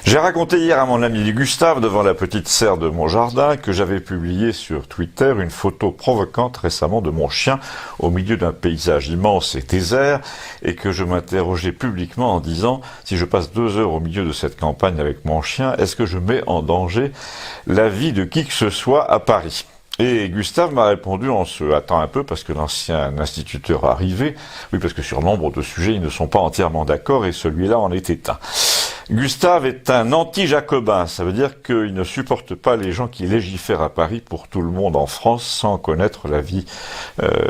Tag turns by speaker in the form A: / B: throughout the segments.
A: J'ai raconté hier à mon ami Gustave, devant la petite serre de mon jardin, que j'avais publié sur Twitter une photo provocante récemment de mon chien au milieu d'un paysage immense et désert, et que je m'interrogeais publiquement en disant, si je passe 2 heures au milieu de cette campagne avec mon chien, est-ce que je mets en danger la vie de qui que ce soit à Paris ? Et Gustave m'a répondu en se hâtant un peu, parce que l'ancien instituteur arrivait, oui, parce que sur nombre de sujets, ils ne sont pas entièrement d'accord, et celui-là en était un. Gustave est un anti-jacobin, ça veut dire qu'il ne supporte pas les gens qui légifèrent à Paris pour tout le monde en France sans connaître la vie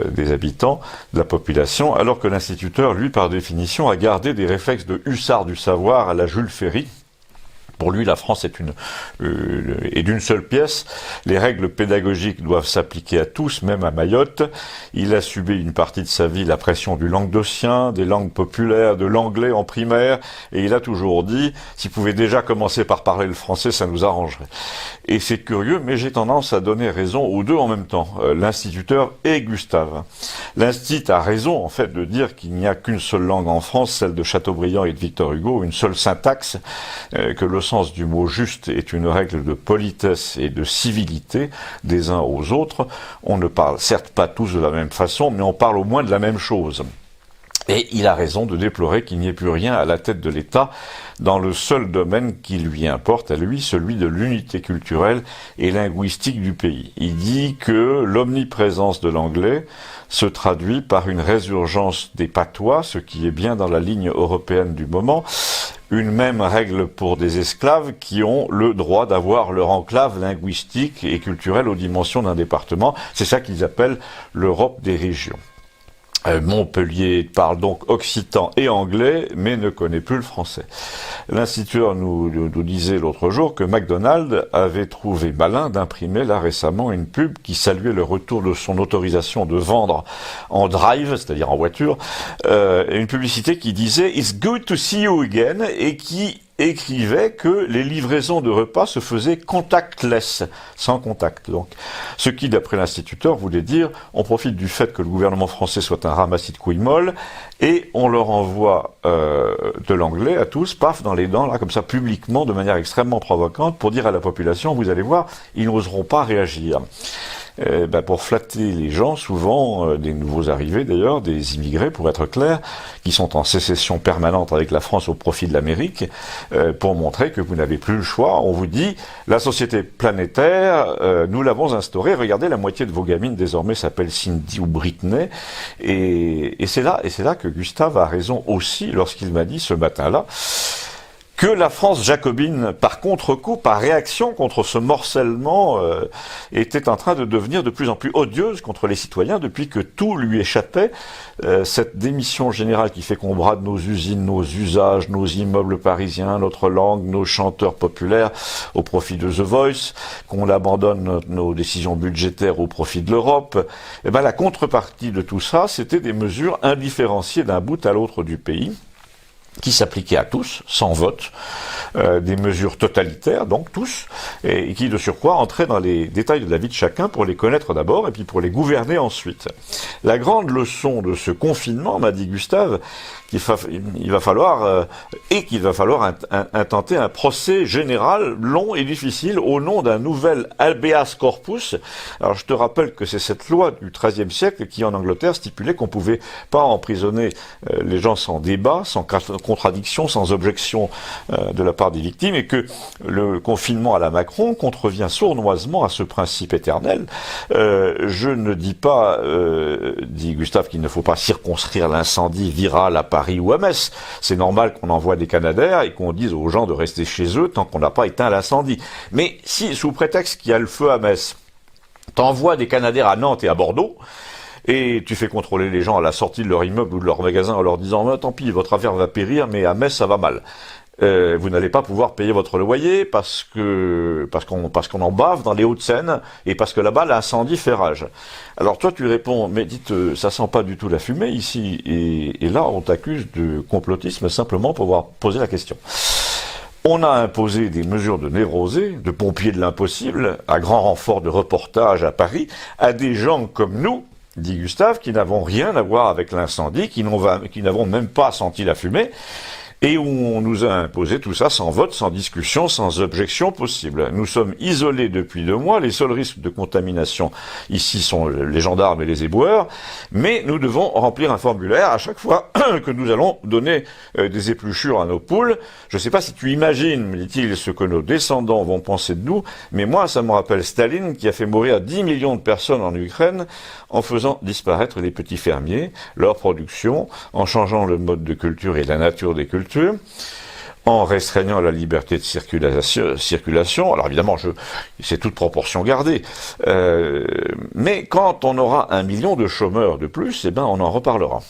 A: des habitants, de la population, alors que l'instituteur, lui, par définition, a gardé des réflexes de hussard du savoir à la Jules Ferry. Pour lui, la France est d'une seule pièce. Les règles pédagogiques doivent s'appliquer à tous, même à Mayotte. Il a subi une partie de sa vie la pression du languedocien, des langues populaires, de l'anglais en primaire, et il a toujours dit, s'il pouvait déjà commencer par parler le français, ça nous arrangerait. Et c'est curieux, mais j'ai tendance à donner raison aux deux en même temps, l'instituteur et Gustave. L'instit a raison, en fait, de dire qu'il n'y a qu'une seule langue en France, celle de Chateaubriand et de Victor Hugo, une seule syntaxe, que le sens du mot juste est une règle de politesse et de civilité des uns aux autres. On ne parle certes pas tous de la même façon, mais on parle au moins de la même chose. Et il a raison de déplorer qu'il n'y ait plus rien à la tête de l'État dans le seul domaine qui lui importe à lui, celui de l'unité culturelle et linguistique du pays. Il dit que l'omniprésence de l'anglais se traduit par une résurgence des patois, ce qui est bien dans la ligne européenne du moment, une même règle pour des esclaves qui ont le droit d'avoir leur enclave linguistique et culturelle aux dimensions d'un département. C'est ça qu'ils appellent l'Europe des régions. Montpellier parle donc occitan et anglais, mais ne connaît plus le français. L'instituteur nous disait l'autre jour que McDonald's avait trouvé malin d'imprimer là récemment une pub qui saluait le retour de son autorisation de vendre en drive, c'est-à-dire en voiture, une publicité qui disait « It's good to see you again » et qui écrivait que les livraisons de repas se faisaient contactless, sans contact donc. Ce qui, d'après l'instituteur, voulait dire on profite du fait que le gouvernement français soit un ramassis de couilles molles et on leur envoie de l'anglais à tous, paf, dans les dents, là, comme ça, publiquement, de manière extrêmement provocante, pour dire à la population, vous allez voir, ils n'oseront pas réagir. Pour flatter les gens, souvent, des nouveaux arrivés d'ailleurs, des immigrés pour être clair, qui sont en sécession permanente avec la France au profit de l'Amérique, pour montrer que vous n'avez plus le choix. On vous dit, la société planétaire, nous l'avons instaurée, regardez, la moitié de vos gamines désormais s'appellent Cindy ou Britney, et c'est là que Gustave a raison aussi lorsqu'il m'a dit ce matin-là, que la France jacobine, par contre-coup, par réaction contre ce morcellement, était en train de devenir de plus en plus odieuse contre les citoyens depuis que tout lui échappait. Cette démission générale qui fait qu'on brade nos usines, nos usages, nos immeubles parisiens, notre langue, nos chanteurs populaires au profit de The Voice, qu'on abandonne nos décisions budgétaires au profit de l'Europe. La contrepartie de tout ça, c'était des mesures indifférenciées d'un bout à l'autre du pays, qui s'appliquaient à tous, sans vote, des mesures totalitaires, donc tous, et qui de surcroît entraient dans les détails de la vie de chacun pour les connaître d'abord et puis pour les gouverner ensuite. La grande leçon de ce confinement, m'a dit Gustave, qu'il va falloir intenter un procès général long et difficile au nom d'un nouvel habeas corpus. Alors je te rappelle que c'est cette loi du XIIIe siècle qui en Angleterre stipulait qu'on pouvait pas emprisonner les gens sans débat, sans contradiction, sans objection de la part des victimes, et que le confinement à la Macron contrevient sournoisement à ce principe éternel. Je ne dis pas, dit Gustave, qu'il ne faut pas circonscrire l'incendie viral à Paris ou à Metz. C'est normal qu'on envoie des canadaires et qu'on dise aux gens de rester chez eux tant qu'on n'a pas éteint l'incendie. Mais si, sous prétexte qu'il y a le feu à Metz, t'envoies des canadaires à Nantes et à Bordeaux, et tu fais contrôler les gens à la sortie de leur immeuble ou de leur magasin en leur disant tant pis, votre affaire va périr, mais à Metz ça va mal. Vous n'allez pas pouvoir payer votre loyer parce qu'on en bave dans les Hauts-de-Seine et parce que là-bas l'incendie fait rage. Alors toi tu réponds mais dites ça sent pas du tout la fumée ici, et là on t'accuse de complotisme simplement pour avoir posé la question. On a imposé des mesures de névrosés, de pompiers de l'impossible, à grand renfort de reportages à Paris, à des gens comme nous, dit Gustave, qui n'avons rien à voir avec l'incendie, qui n'avons même pas senti la fumée, et où on nous a imposé tout ça sans vote, sans discussion, sans objection possible. Nous sommes isolés depuis 2 mois, les seuls risques de contamination ici sont les gendarmes et les éboueurs, mais nous devons remplir un formulaire à chaque fois que nous allons donner des épluchures à nos poules. Je ne sais pas si tu imagines, me dit-il, ce que nos descendants vont penser de nous, mais moi ça me rappelle Staline qui a fait mourir 10 millions de personnes en Ukraine en faisant disparaître les petits fermiers, leur production, en changeant le mode de culture et la nature des cultures, en restreignant la liberté de circulation. Alors évidemment, c'est toute proportion gardée. Mais quand on aura 1 million de chômeurs de plus, eh ben on en reparlera.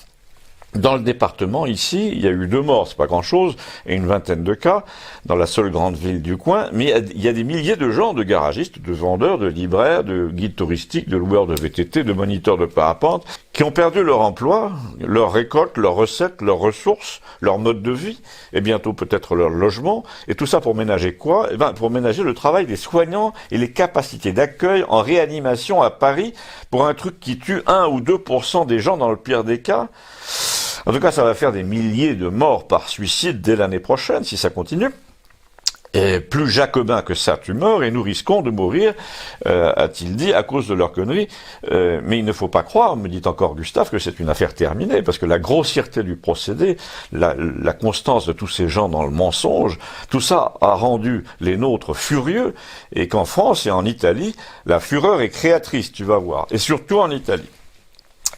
A: Dans le département, ici, il y a eu 2 morts, c'est pas grand-chose, et une vingtaine de cas, dans la seule grande ville du coin, mais il y a des milliers de gens, de garagistes, de vendeurs, de libraires, de guides touristiques, de loueurs de VTT, de moniteurs de parapente, qui ont perdu leur emploi, leur récolte, leurs recettes, leurs ressources, leur mode de vie, et bientôt peut-être leur logement, et tout ça pour ménager quoi? Eh ben, pour ménager le travail des soignants et les capacités d'accueil en réanimation à Paris, pour un truc qui tue 1 ou 2% des gens dans le pire des cas. En tout cas, ça va faire des milliers de morts par suicide dès l'année prochaine, si ça continue. Et plus jacobin que ça, tu meurs, et nous risquons de mourir, a-t-il dit, à cause de leurs conneries. Mais il ne faut pas croire, me dit encore Gustave, que c'est une affaire terminée, parce que la grossièreté du procédé, la constance de tous ces gens dans le mensonge, tout ça a rendu les nôtres furieux, et qu'en France et en Italie, la fureur est créatrice, tu vas voir, et surtout en Italie.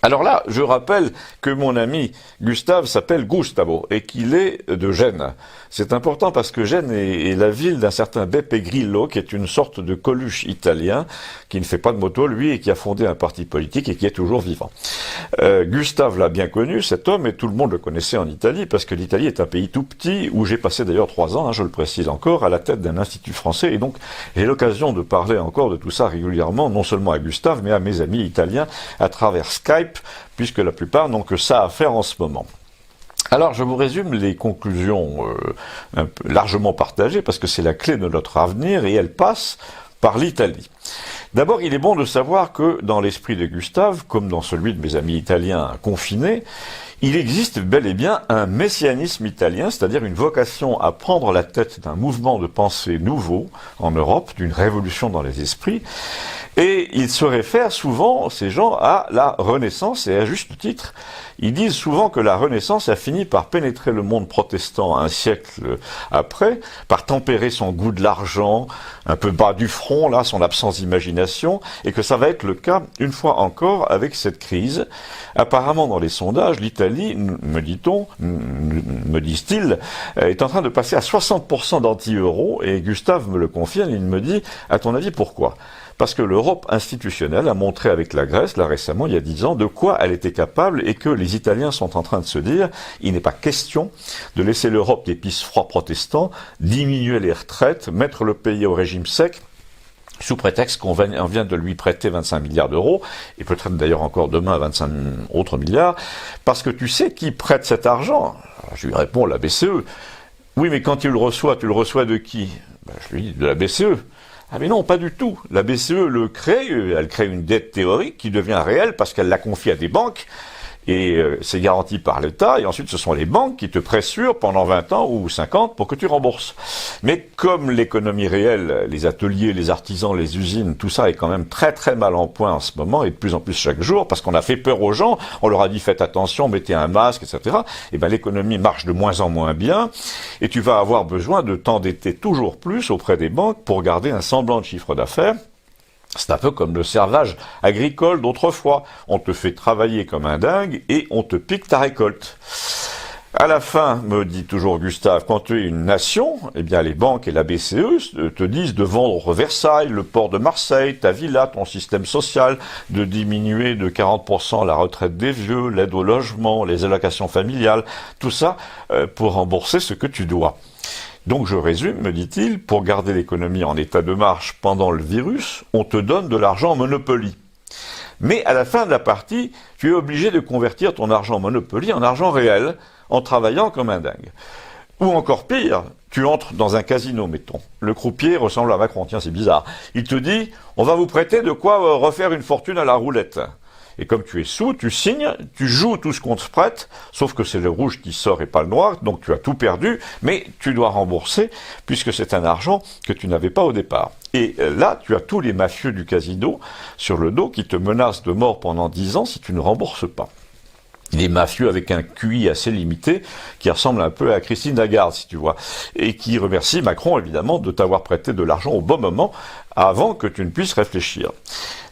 A: Alors là, je rappelle que mon ami Gustave s'appelle Gustavo et qu'il est de Gênes. C'est important parce que Gênes est la ville d'un certain Beppe Grillo, qui est une sorte de Coluche italien, qui ne fait pas de moto, lui, et qui a fondé un parti politique et qui est toujours vivant. Gustave l'a bien connu, cet homme, et tout le monde le connaissait en Italie, parce que l'Italie est un pays tout petit, où j'ai passé d'ailleurs 3 ans, je le précise encore, à la tête d'un institut français, et donc j'ai l'occasion de parler encore de tout ça régulièrement, non seulement à Gustave, mais à mes amis italiens, à travers Skype, puisque la plupart n'ont que ça à faire en ce moment. Alors, je vous résume les conclusions largement partagées, parce que c'est la clé de notre avenir, et elle passe par l'Italie. D'abord, il est bon de savoir que dans l'esprit de Gustave, comme dans celui de mes amis italiens confinés, il existe bel et bien un messianisme italien, c'est-à-dire une vocation à prendre la tête d'un mouvement de pensée nouveau en Europe, d'une révolution dans les esprits, et ils se réfèrent souvent, ces gens, à la Renaissance, et à juste titre. Ils disent souvent que la Renaissance a fini par pénétrer le monde protestant un siècle après, par tempérer son goût de l'argent, un peu bas du front, là, son absence d'imagination, et que ça va être le cas, une fois encore, avec cette crise. Apparemment, dans les sondages, l'Italie, me dit-on, me disent-ils, est en train de passer à 60% d'anti-euro, et Gustave me le confirme, il me dit, à ton avis, pourquoi ? Parce que l'Europe institutionnelle a montré avec la Grèce, là récemment, il y a 10 ans, de quoi elle était capable, et que les Italiens sont en train de se dire, il n'est pas question de laisser l'Europe des pisse-froids protestants, diminuer les retraites, mettre le pays au régime sec, sous prétexte qu'on vient de lui prêter 25 milliards d'euros, et peut-être d'ailleurs encore demain 25 autres milliards, parce que tu sais qui prête cet argent ? Alors, je lui réponds, la BCE. Oui, mais quand tu le reçois de qui ? Je lui dis, de la BCE. Ah mais non, pas du tout. La BCE le crée, elle crée une dette théorique qui devient réelle parce qu'elle la confie à des banques, et c'est garanti par l'État, et ensuite ce sont les banques qui te pressurent pendant 20 ans ou 50 pour que tu rembourses. Mais comme l'économie réelle, les ateliers, les artisans, les usines, tout ça est quand même très très mal en point en ce moment, et de plus en plus chaque jour, parce qu'on a fait peur aux gens, on leur a dit faites attention, mettez un masque, etc. Et ben l'économie marche de moins en moins bien, et tu vas avoir besoin de t'endetter toujours plus auprès des banques pour garder un semblant de chiffre d'affaires. C'est un peu comme le servage agricole d'autrefois. On te fait travailler comme un dingue et on te pique ta récolte. À la fin, me dit toujours Gustave, quand tu es une nation, eh bien les banques et la BCE te disent de vendre Versailles, le port de Marseille, ta villa, ton système social, de diminuer de 40% la retraite des vieux, l'aide au logement, les allocations familiales, tout ça pour rembourser ce que tu dois. Donc je résume, me dit-il, pour garder l'économie en état de marche pendant le virus, on te donne de l'argent en Monopoly. Mais à la fin de la partie, tu es obligé de convertir ton argent Monopoly en argent réel, en travaillant comme un dingue. Ou encore pire, tu entres dans un casino, mettons. Le croupier ressemble à Macron, tiens c'est bizarre. Il te dit, on va vous prêter de quoi refaire une fortune à la roulette. Et comme tu es sous, tu signes, tu joues tout ce qu'on te prête, sauf que c'est le rouge qui sort et pas le noir, donc tu as tout perdu, mais tu dois rembourser, puisque c'est un argent que tu n'avais pas au départ. Et là, tu as tous les mafieux du casino sur le dos qui te menacent de mort pendant 10 ans si tu ne rembourses pas. Les mafieux avec un QI assez limité, qui ressemble un peu à Christine Lagarde, si tu vois, et qui remercie Macron, évidemment, de t'avoir prêté de l'argent au bon moment, avant que tu ne puisses réfléchir.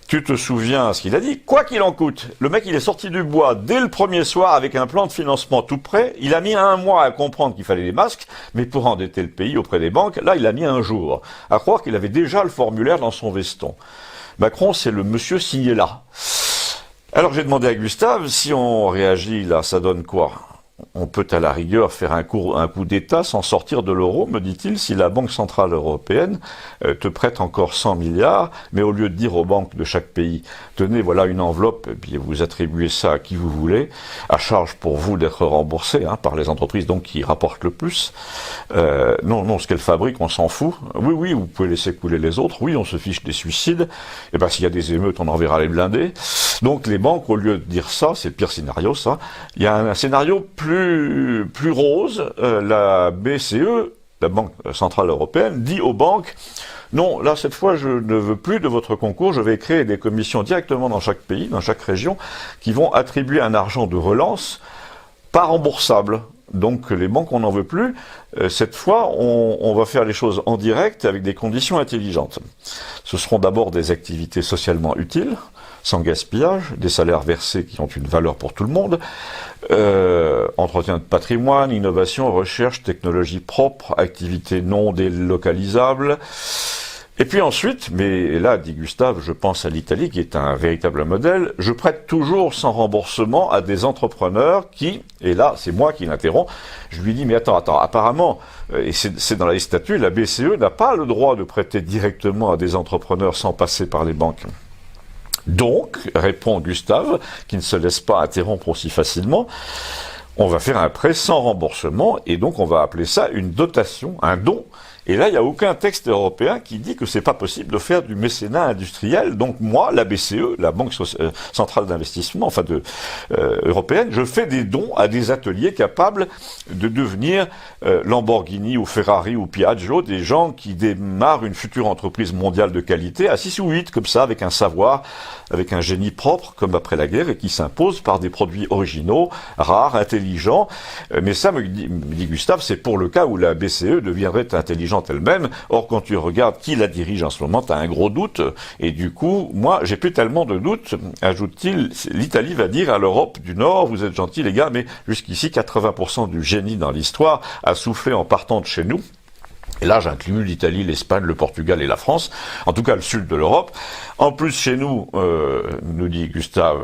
A: Tu te souviens ce qu'il a dit? Quoi qu'il en coûte, le mec il est sorti du bois dès le premier soir avec un plan de financement tout prêt. Il a mis 1 mois à comprendre qu'il fallait des masques, mais pour endetter le pays auprès des banques, là il a mis 1 jour. À croire qu'il avait déjà le formulaire dans son veston. Macron, c'est le monsieur signé là. Alors j'ai demandé à Gustave, si on réagit là, ça donne quoi? On peut à la rigueur faire un coup d'État sans sortir de l'euro, me dit-il, si la Banque Centrale Européenne te prête encore 100 milliards, mais au lieu de dire aux banques de chaque pays, tenez, voilà une enveloppe, et puis vous attribuez ça à qui vous voulez, à charge pour vous d'être remboursé par les entreprises donc qui rapportent le plus. Non, ce qu'elles fabriquent, on s'en fout. Oui, vous pouvez laisser couler les autres. Oui, on se fiche des suicides. Et ben s'il y a des émeutes, on enverra les blindés. Donc les banques, au lieu de dire ça, c'est le pire scénario, ça. Il y a un scénario plus rose. La BCE, la Banque Centrale Européenne, dit aux banques, non, là, cette fois, je ne veux plus de votre concours, je vais créer des commissions directement dans chaque pays, dans chaque région, qui vont attribuer un argent de relance pas remboursable. Donc les banques, on n'en veut plus. Cette fois, on va faire les choses en direct avec des conditions intelligentes. Ce seront d'abord des activités socialement utiles, sans gaspillage, des salaires versés qui ont une valeur pour tout le monde, entretien de patrimoine, innovation, recherche, technologie propre, activités non délocalisables. Et puis ensuite, mais là, dit Gustave, je pense à l'Italie qui est un véritable modèle, je prête toujours sans remboursement à des entrepreneurs qui, et là, c'est moi qui l'interromps, je lui dis, mais attends, apparemment, et c'est dans les statuts, la BCE n'a pas le droit de prêter directement à des entrepreneurs sans passer par les banques. Donc, répond Gustave, qui ne se laisse pas interrompre aussi facilement, on va faire un prêt sans remboursement, et donc on va appeler ça une dotation, un don. Et là, il n'y a aucun texte européen qui dit que c'est pas possible de faire du mécénat industriel. Donc moi, la BCE, la Banque Centrale d'Investissement, européenne, je fais des dons à des ateliers capables de devenir Lamborghini ou Ferrari ou Piaggio, des gens qui démarrent une future entreprise mondiale de qualité, à 6 ou 8, comme ça, avec un savoir, avec un génie propre, comme après la guerre, et qui s'impose par des produits originaux, rares, intelligents. Mais ça, me dit Gustave, c'est pour le cas où la BCE deviendrait intelligente elle-même. Or, quand tu regardes qui la dirige en ce moment, tu as un gros doute. Et du coup, moi, j'ai plus tellement de doutes, ajoute-t-il. L'Italie va dire à l'Europe du Nord, vous êtes gentils les gars, mais jusqu'ici, 80% du génie dans l'histoire a soufflé en partant de chez nous. Et là, j'inclus l'Italie, l'Espagne, le Portugal et la France, en tout cas le sud de l'Europe. En plus, chez nous, nous dit Gustave,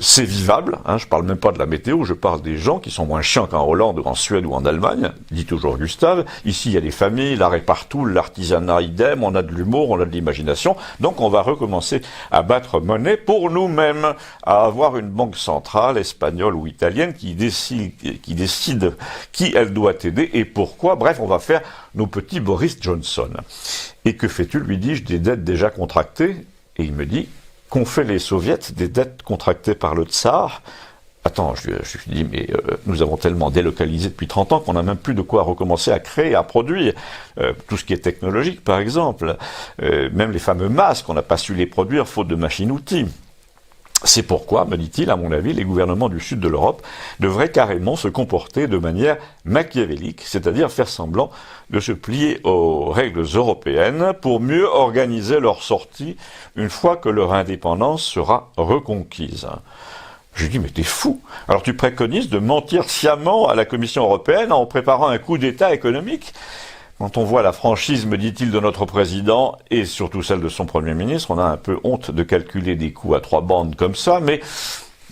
A: c'est vivable. Je parle même pas de la météo, je parle des gens qui sont moins chiants qu'en Hollande ou en Suède ou en Allemagne, dit toujours Gustave. Ici, il y a des familles, l'arrêt partout, l'artisanat idem, on a de l'humour, on a de l'imagination. Donc, on va recommencer à battre monnaie pour nous-mêmes, à avoir une banque centrale espagnole ou italienne qui décide qui elle doit aider et pourquoi. Bref, on va faire nos petits Boris Johnson. Et que fais-tu, lui dis-je, des dettes déjà contractées? Et il me dit, qu'ont fait les soviets des dettes contractées par le tsar? Attends, je lui dis, mais nous avons tellement délocalisé depuis 30 ans qu'on n'a même plus de quoi recommencer à créer, à produire. Tout ce qui est technologique, par exemple. Même les fameux masques, on n'a pas su les produire faute de machines-outils. C'est pourquoi, me dit-il, à mon avis, les gouvernements du sud de l'Europe devraient carrément se comporter de manière machiavélique, c'est-à-dire faire semblant de se plier aux règles européennes pour mieux organiser leur sortie une fois que leur indépendance sera reconquise. Je lui dis, mais t'es fou. Alors tu préconises de mentir sciemment à la Commission européenne en préparant un coup d'État économique? Quand on voit la franchise, me dit-il, de notre président, et surtout celle de son Premier ministre, on a un peu honte de calculer des coûts à 3 bandes comme ça, mais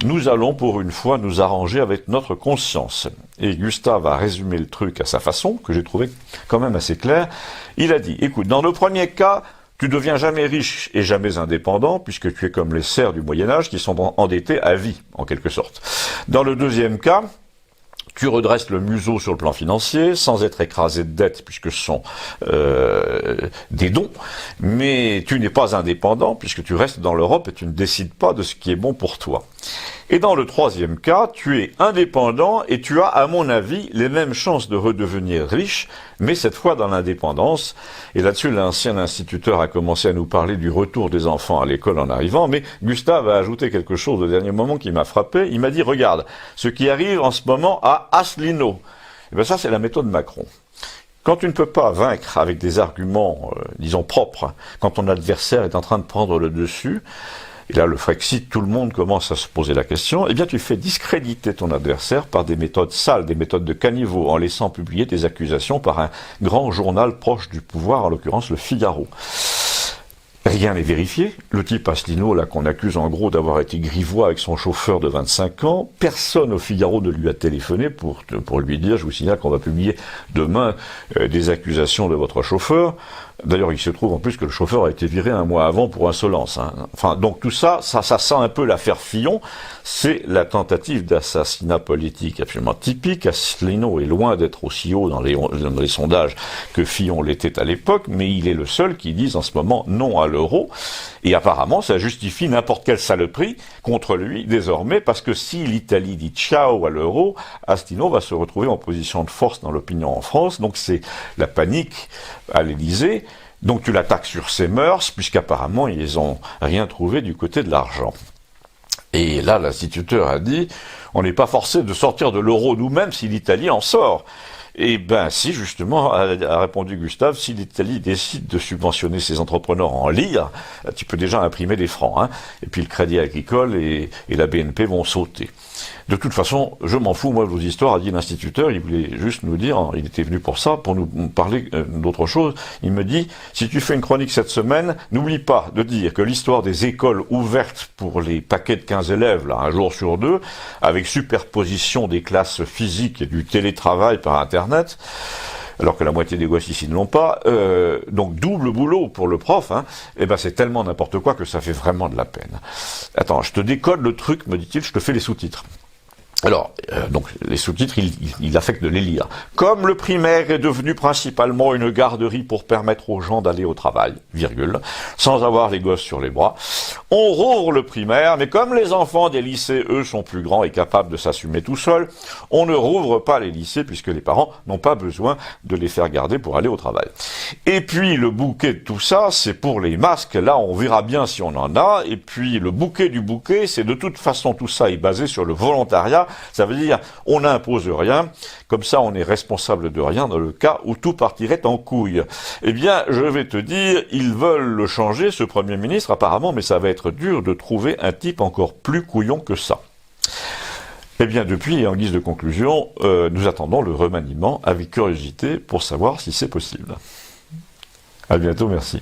A: nous allons pour une fois nous arranger avec notre conscience. Et Gustave a résumé le truc à sa façon, que j'ai trouvé quand même assez clair. Il a dit, écoute, dans le premier cas, tu deviens jamais riche et jamais indépendant, puisque tu es comme les serfs du Moyen-Âge qui sont endettés à vie, en quelque sorte. Dans le deuxième cas, Tu redresses le museau sur le plan financier, sans être écrasé de dettes, puisque ce sont des dons, mais tu n'es pas indépendant, puisque tu restes dans l'Europe et tu ne décides pas de ce qui est bon pour toi. Et dans le troisième cas, tu es indépendant et tu as, à mon avis, les mêmes chances de redevenir riche, mais cette fois dans l'indépendance. Et là-dessus, l'ancien instituteur a commencé à nous parler du retour des enfants à l'école en arrivant, mais Gustave a ajouté quelque chose au dernier moment qui m'a frappé. Il m'a dit, regarde, ce qui arrive en ce moment à Asselineau. Et bien ça, c'est la méthode Macron. Quand tu ne peux pas vaincre avec des arguments, disons, propres, quand ton adversaire est en train de prendre le dessus, et là, le Frexit, tout le monde commence à se poser la question, eh bien, tu fais discréditer ton adversaire par des méthodes sales, des méthodes de caniveau, en laissant publier tes accusations par un grand journal proche du pouvoir, en l'occurrence le Figaro. Rien n'est vérifié. Le type Asselineau, là, qu'on accuse en gros d'avoir été grivois avec son chauffeur de 25 ans, personne au Figaro ne lui a téléphoné pour lui dire, je vous signale qu'on va publier demain des accusations de votre chauffeur. D'ailleurs, il se trouve en plus que le chauffeur a été viré un mois avant pour insolence. Enfin, donc tout ça, ça sent un peu l'affaire Fillon. C'est la tentative d'assassinat politique absolument typique. Asselineau est loin d'être aussi haut dans les sondages que Fillon l'était à l'époque, mais il est le seul qui dise en ce moment non à l'euro. Et apparemment, ça justifie n'importe quelle saloperie contre lui désormais, parce que si l'Italie dit ciao à l'euro, Asselineau va se retrouver en position de force dans l'opinion en France. Donc c'est la panique à l'Élysée. Donc tu l'attaques sur ses mœurs, puisqu'apparemment ils n'ont rien trouvé du côté de l'argent. Et là, l'instituteur a dit, on n'est pas forcé de sortir de l'euro nous-mêmes si l'Italie en sort. Eh ben si, justement, a répondu Gustave, si l'Italie décide de subventionner ses entrepreneurs en lire, tu peux déjà imprimer des francs, hein, et puis le Crédit Agricole et la BNP vont sauter. De toute façon, je m'en fous, moi, de vos histoires, a dit l'instituteur, il voulait juste nous dire, il était venu pour ça, pour nous parler d'autre chose. Il me dit, si tu fais une chronique cette semaine, n'oublie pas de dire que l'histoire des écoles ouvertes pour les paquets de 15 élèves, là, un jour sur deux, avec superposition des classes physiques et du télétravail par Internet, alors que la moitié des gosses ici ne l'ont pas, donc double boulot pour le prof, hein, et ben c'est tellement n'importe quoi que ça fait vraiment de la peine. Attends, je te décode le truc, me dit-il, je te fais les sous-titres. Alors, donc les sous-titres, il affecte de les lire. Comme le primaire est devenu principalement une garderie pour permettre aux gens d'aller au travail, virgule, sans avoir les gosses sur les bras, on rouvre le primaire, mais comme les enfants des lycées, eux, sont plus grands et capables de s'assumer tout seuls, on ne rouvre pas les lycées puisque les parents n'ont pas besoin de les faire garder pour aller au travail. Et puis, le bouquet de tout ça, c'est pour les masques. Là, on verra bien si on en a. Et puis, le bouquet du bouquet, c'est de toute façon, tout ça est basé sur le volontariat. Ça veut dire, on n'impose rien, comme ça on est responsable de rien dans le cas où tout partirait en couille. Eh bien, je vais te dire, ils veulent le changer, ce Premier ministre, apparemment, mais ça va être dur de trouver un type encore plus couillon que ça. Eh bien, depuis, et en guise de conclusion, nous attendons le remaniement avec curiosité pour savoir si c'est possible. À bientôt, merci.